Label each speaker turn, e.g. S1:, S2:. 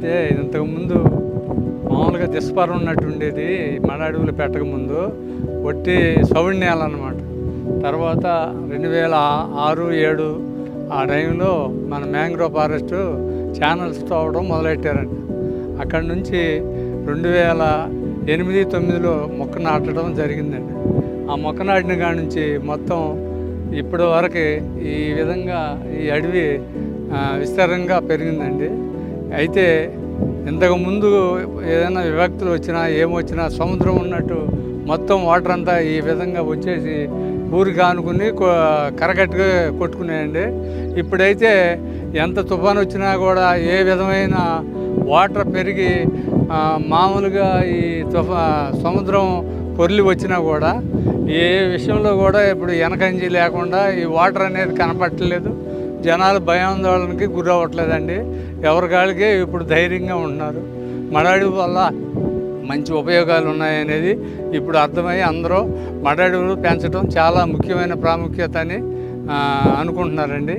S1: అయితే ఇంతకుముందు మామూలుగా దిశపరం ఉన్నట్టు ఉండేది. మడ అడవులు పెట్టకముందు ఒట్టి సౌడి నేల అన్నమాట. తర్వాత 2006, 2007 ఆ టైంలో మన మ్యాంగ్రోవ్ ఫారెస్ట్ ఛానల్స్ తవ్వడం మొదలెట్టారండి. అక్కడి నుంచి 2008, 2009లో మొక్క నాటడం జరిగిందండి. ఆ మొక్క నాటిన కాడి నుంచి మొత్తం ఇప్పటి వరకు ఈ విధంగా ఈ అడవి విస్తారంగా పెరిగిందండి. అయితే ఇంతకుముందు ఏదైనా విభక్తులు వచ్చినా ఏమొచ్చినా సముద్రం ఉన్నట్టు మొత్తం వాటర్ అంతా ఈ విధంగా వచ్చేసి ఊరికి ఆనుకుని కరకట్టుగా కొట్టుకున్నాయండి. ఇప్పుడైతే ఎంత తుఫాను వచ్చినా కూడా ఏ విధమైన వాటర్ పెరిగి మామూలుగా ఈ సముద్రం పొర్లి వచ్చినా కూడా ఏ విషయంలో కూడా ఇప్పుడు వెనకంజి లేకుండా ఈ వాటర్ అనేది కనపట్టలేదు. జనాలు భయాందోళనకి గురవ్వట్లేదండి. ఎవరికాళ్ళకే ఇప్పుడు ధైర్యంగా ఉంటున్నారు. మడడుగు వల్ల మంచి ఉపయోగాలు ఉన్నాయనేది ఇప్పుడు అర్థమై అందరూ మడడుగులు పెంచడం చాలా ముఖ్యమైన ప్రాముఖ్యత అని అనుకుంటున్నారండి.